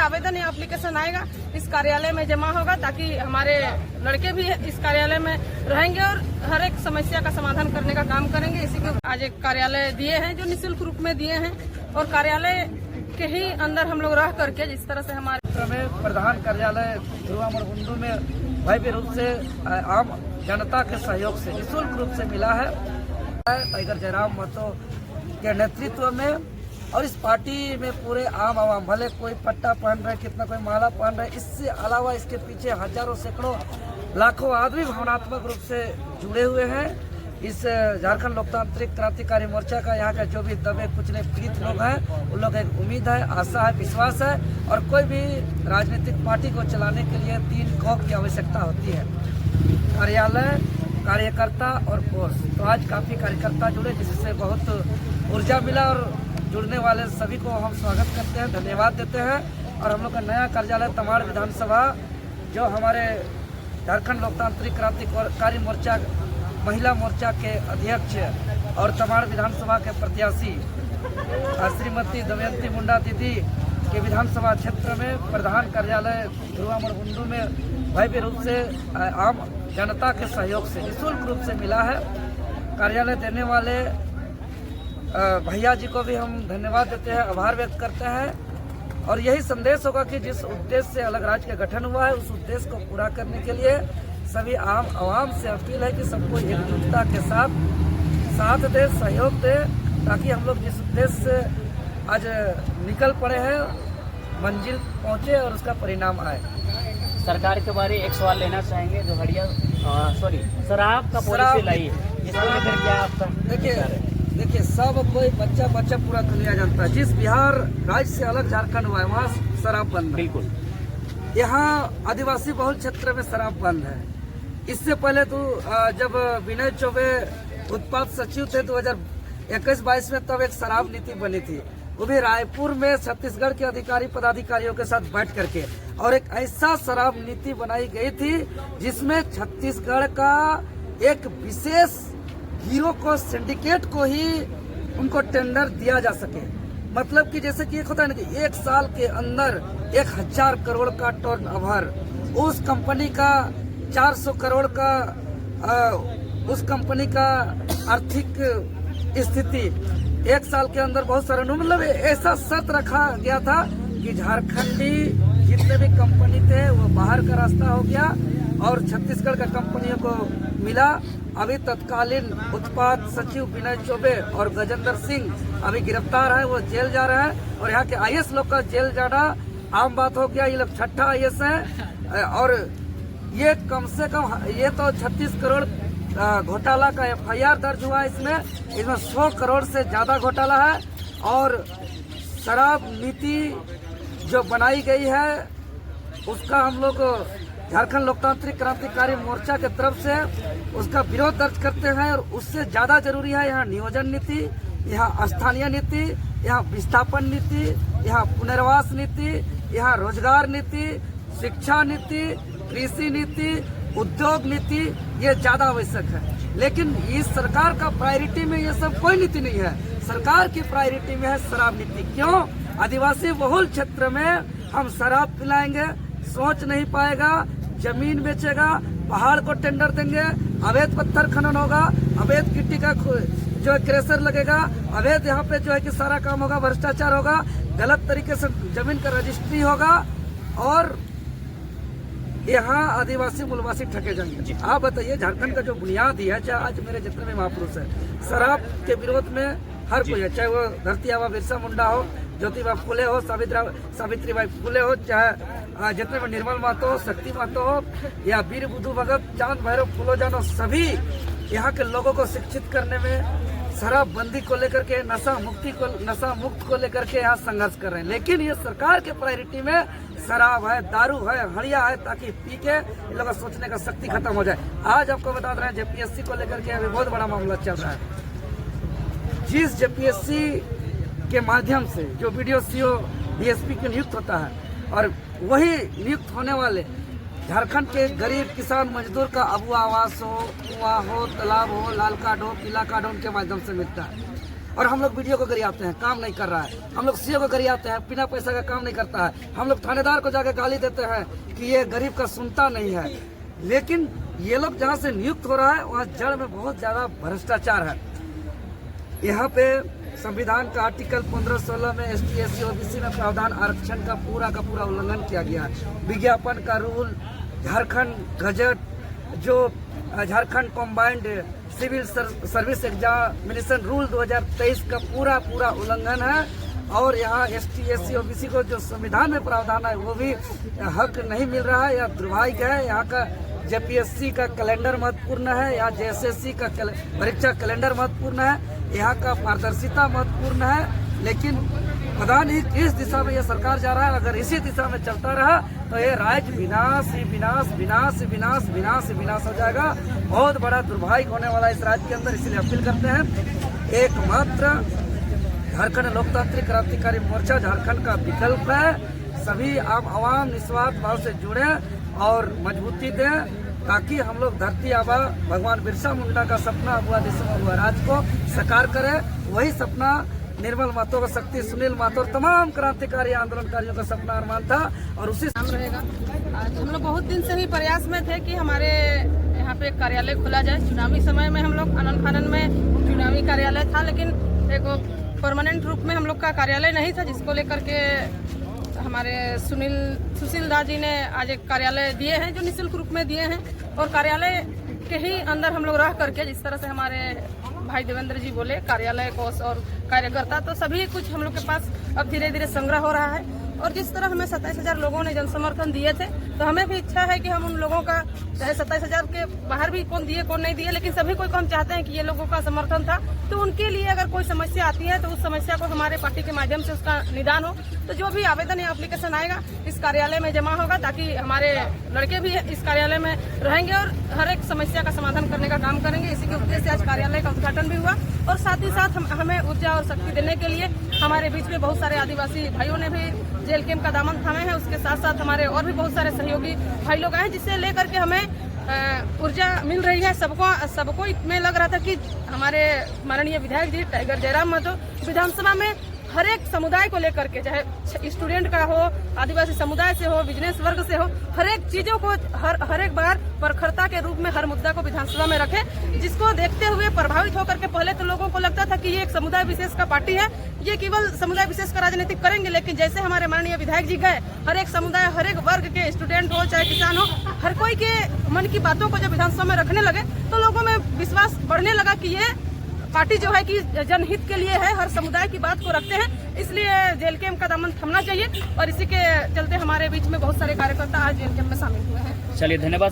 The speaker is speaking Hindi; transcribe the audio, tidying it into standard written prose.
आवेदन या एप्लीकेशन आएगा इस कार्यालय में जमा होगा, ताकि हमारे लड़के भी इस कार्यालय में रहेंगे और हर एक समस्या का समाधान करने का काम करेंगे। इसी को आज एक कार्यालय दिए हैं जो निःशुल्क रूप में दिए हैं, और कार्यालय के ही अंदर हम लोग रह करके जिस तरह से हमारे में प्रधान कार्यालय ध्रुवा मुंडू में भव्य रूप से आम जनता के सहयोग से निःशुल्क रूप से मिला है। टाइगर जयराम महतो के नेतृत्व में, और इस पार्टी में पूरे आम आवाम, भले कोई पट्टा पहन रहे, कितना कोई माला पहन रहे, इससे अलावा इसके पीछे हजारों सैकड़ों लाखों आदमी भावनात्मक रूप से जुड़े हुए हैं। इस झारखंड लोकतांत्रिक क्रांतिकारी मोर्चा का यहाँ का जो भी दबे कुचले पीड़ित लोग हैं, उन लोग एक उम्मीद है, आशा है, विश्वास है। और कोई भी राजनीतिक पार्टी को चलाने के लिए 3 कॉप की आवश्यकता होती है: कार्यालय, कार्यकर्ता और कोष। तो आज काफ़ी कार्यकर्ता जुड़े, जिससे बहुत ऊर्जा मिला, और जुड़ने वाले सभी को हम स्वागत करते हैं, धन्यवाद देते हैं। और हम लोग का नया कार्यालय तमाड़ विधानसभा, जो हमारे झारखंड लोकतांत्रिक क्रांतिकारी मोर्चा महिला मोर्चा के अध्यक्ष और तमाड़ विधानसभा के प्रत्याशी श्रीमती दमयंती मुंडा दीदी के विधानसभा क्षेत्र में प्रधान कार्यालय ध्रुवा मुंडू में भव्य रूप से आम जनता के सहयोग से निःशुल्क रूप से मिला है। कार्यालय देने वाले भैया जी को भी हम धन्यवाद देते हैं, आभार व्यक्त करते हैं। और यही संदेश होगा कि जिस उद्देश्य से अलग राज्य का गठन हुआ है, उस उद्देश्य को पूरा करने के लिए सभी आम आवाम से अपील है कि सबको एकजुटता के साथ दे, सहयोग दे, ताकि हम लोग जिस उद्देश्य से आज निकल पड़े हैं मंजिल पहुंचे और उसका परिणाम आए। सरकार के बारे एक सवाल लेना चाहेंगे, जो शराब का पॉलिसी लाई है, इसको लेकर क्या आपका? देखिए सब कोई बच्चा पूरा दुनिया जानता है, जिस बिहार राज्य से अलग झारखंड हुआ है वहाँ शराब बंद है। बिल्कुल। यहाँ आदिवासी बहुल क्षेत्र में शराब बंद है। इससे पहले तो जब विनय चौबे उत्पाद सचिव थे 2021-22 में, तब एक शराब नीति बनी थी, वो भी रायपुर में छत्तीसगढ़ के अधिकारी पदाधिकारियों के साथ बैठ करके, और एक ऐसा शराब नीति बनाई गई थी जिसमें छत्तीसगढ़ का एक विशेष हीरो को, सिंडिकेट को ही उनको टेंडर दिया जा सके। मतलब कि जैसे कि एक होता है ना कि 1 साल के अंदर 1000 करोड़ का टर्नओवर, उस कंपनी का 400 करोड़ का उस कंपनी का आर्थिक स्थिति 1 साल के अंदर बहुत सारा, मतलब ऐसा शर्त रखा गया था कि झारखंडी जितने भी कंपनी थे वो बाहर का रास्ता हो गया और छत्तीसगढ़ का कंपनियों को मिला। अभी तत्कालीन उत्पाद सचिव विनय चौबे और गजेंद्र सिंह अभी गिरफ्तार है, वो जेल जा रहा है। और यहाँ के IAS लोग का जेल जाना आम बात हो गया। ये लोग छठा IAS है, और ये कम से कम ये तो 36 करोड़ घोटाला का FIR दर्ज हुआ है इसमें 100 करोड़ से ज्यादा घोटाला है। और शराब नीति जो बनाई गई है उसका हम लोग झारखंड लोकतांत्रिक क्रांतिकारी मोर्चा के तरफ से उसका विरोध दर्ज करते हैं। और उससे ज्यादा जरूरी है यहाँ नियोजन नीति, यहाँ स्थानीय नीति, यहाँ विस्थापन नीति, यहाँ पुनर्वास नीति, यहाँ रोजगार नीति, शिक्षा नीति, कृषि नीति, उद्योग नीति, ये ज्यादा आवश्यक है। लेकिन इस सरकार का प्रायोरिटी में ये सब कोई नीति नहीं है। सरकार की प्रायोरिटी में है शराब नीति। क्यों? आदिवासी बहुल क्षेत्र में हम शराब पिलाएंगे, सोच नहीं पाएगा, जमीन बेचेगा, पहाड़ को टेंडर देंगे, अवैध पत्थर खनन होगा, अवैध गिट्टी का जो है क्रेशर लगेगा, अवैध यहाँ पे जो है कि सारा काम होगा, भ्रष्टाचार होगा, गलत तरीके से जमीन का रजिस्ट्री होगा, और यहाँ आदिवासी मूलवासी ठगे जाएंगे। आप बताइए, झारखंड का जो बुनियादी है, चाहे आज मेरे जितने भी महापुरुष है, शराब के विरोध में हर कोई है, चाहे वो धरती आबा बिरसा मुंडा हो, ज्योतिबा फुले हो, सावित्रीबाई फुले हो, चाहे जितने में निर्मल महतो हो, शक्ति महतो हो, या वीर बुद्धू भगत, चांद भैरव फुलोजान हो, सभी यहाँ के लोगों को शिक्षित करने में, शराबबंदी को लेकर के, नशा मुक्त को लेकर के यहाँ संघर्ष कर रहे हैं। लेकिन ये सरकार के प्रायोरिटी में शराब है, दारू है, हड़िया है, ताकि पी के इन लोगों का सोचने का शक्ति खत्म हो जाए। आज आपको बता रहे हैं JPSC को लेकर के अभी बहुत बड़ा मामला चल रहा है। जिस JPSC के माध्यम से जो BDO CO DSP के नियुक्त होता है, और वही नियुक्त होने वाले झारखंड के गरीब किसान मजदूर का अब आवास हो, कुआं हो, तालाब हो, लाल कार्ड हो, पीला कार्ड हो, उनके माध्यम से मिलता है। और हम लोग वीडियो को गरियाते हैं, काम नहीं कर रहा है। हम लोग सीओ को गरियाते हैं, बिना पैसा का काम नहीं करता है। हम लोग थानेदार को जाकर गाली देते हैं कि ये गरीब का सुनता नहीं है। लेकिन ये लोग जहाँ से नियुक्त हो रहा है वहाँ जड़ में बहुत ज्यादा भ्रष्टाचार है। यहाँ पे संविधान का आर्टिकल 15-16 में ST SC OBC में प्रावधान आरक्षण का पूरा उल्लंघन किया गया है। विज्ञापन का रूल, झारखंड गजट, जो Jharkhand combined civil service examination rule 2023 का पूरा उल्लंघन है। और यहाँ ST SC OBC को जो संविधान में प्रावधान है वो भी हक नहीं मिल रहा है। यह दुर्भाग्य है। यहाँ का JPSC का कैलेंडर महत्वपूर्ण है, यहाँ JSSC का परीक्षा कैलेंडर महत्वपूर्ण है, यहाँ का पारदर्शिता महत्वपूर्ण है। लेकिन पता नहीं किस दिशा में यह सरकार जा रहा है। अगर इसी दिशा में चलता रहा तो ये राज्य विनाश हो जाएगा। बहुत बड़ा दुर्भाग्य होने वाला इस राज्य के अंदर। इसलिए अपील करते हैं, एकमात्र झारखंड लोकतांत्रिक क्रांतिकारी मोर्चा झारखंड का विकल्प है। सभी आप आवाम निस्वार्थ भाव से जुड़े और मजबूती दें, ताकि हम लोग धरती आबा भगवान बिरसा मुंडा का सपना हुआ देशों में हुआ राज को साकार करें। वही सपना निर्मल महतो का शक्ति, सुनील महतो और तमाम क्रांतिकारी आंदोलनकारियों का सपना अरमान था और उसी काम रहेगा। आज हम लोग बहुत दिन से ही प्रयास में थे कि हमारे यहाँ पे कार्यालय खोला जाए। चुनावी समय में हम लोग आनन फानन में चुनावी कार्यालय था, लेकिन एक परमानेंट रूप में हम लोग का कार्यालय नहीं था, जिसको लेकर के हमारे सुशील दास जी ने आज एक कार्यालय दिए हैं, जो निःशुल्क रूप में दिए हैं। और कार्यालय के ही अंदर हम लोग रह करके, जिस तरह से हमारे भाई देवेंद्र जी बोले, कार्यालय कोष और कार्यकर्ता, तो सभी कुछ हम लोग के पास अब धीरे धीरे संग्रह हो रहा है। और जिस तरह हमें 27,000 लोगों ने जन समर्थन दिए थे, तो हमें भी इच्छा है कि हम उन लोगों का, चाहे 27,000 के बाहर भी कौन दिए कौन नहीं दिए, लेकिन सभी को हम चाहते हैं कि ये लोगों का समर्थन था, तो उनके लिए अगर कोई समस्या आती है तो उस समस्या को हमारे पार्टी के माध्यम से उसका निदान हो। तो जो भी आवेदन या एप्लीकेशन आएगा इस कार्यालय में जमा होगा, ताकि हमारे लड़के भी इस कार्यालय में रहेंगे और हर एक समस्या का समाधान करने का काम करेंगे। इसी के उद्देश्य से आज कार्यालय का उद्घाटन भी हुआ। और साथ ही साथ हमें ऊर्जा और शक्ति देने के लिए हमारे बीच में बहुत सारे आदिवासी भाइयों ने भी जेल कैंप का दामन थामे हैं। उसके साथ साथ हमारे और भी बहुत सारे सहयोगी भाई लोग आए, जिससे लेकर के हमें ऊर्जा मिल रही है। सबको इसमें लग रहा था कि हमारे माननीय विधायक जी टाइगर जयराम महतो विधानसभा में हर एक समुदाय को लेकर के, चाहे स्टूडेंट का हो, आदिवासी समुदाय से हो, बिजनेस वर्ग से हो, हर एक चीजों को हर एक बार प्रखरता के रूप में हर मुद्दा को विधानसभा में रखे, जिसको देखते हुए प्रभावित होकर के पहले तो लोगों को लगता था कि ये एक समुदाय विशेष का पार्टी है, ये केवल समुदाय विशेष का राजनीतिक करेंगे। लेकिन जैसे हमारे माननीय विधायक जी गए, हर एक समुदाय, हर एक वर्ग के स्टूडेंट हो चाहे किसान हो, हर कोई के मन की बातों को जब विधानसभा में रखने लगे तो लोगों में विश्वास बढ़ने लगा कि ये पार्टी जो है कि जनहित के लिए है, हर समुदाय की बात को रखते हैं। इसलिए जेल कैंप का दामन थमना चाहिए और इसी के चलते हमारे बीच में बहुत सारे कार्यकर्ता आज जेल कैंप में शामिल हुए हैं। चलिए, धन्यवाद।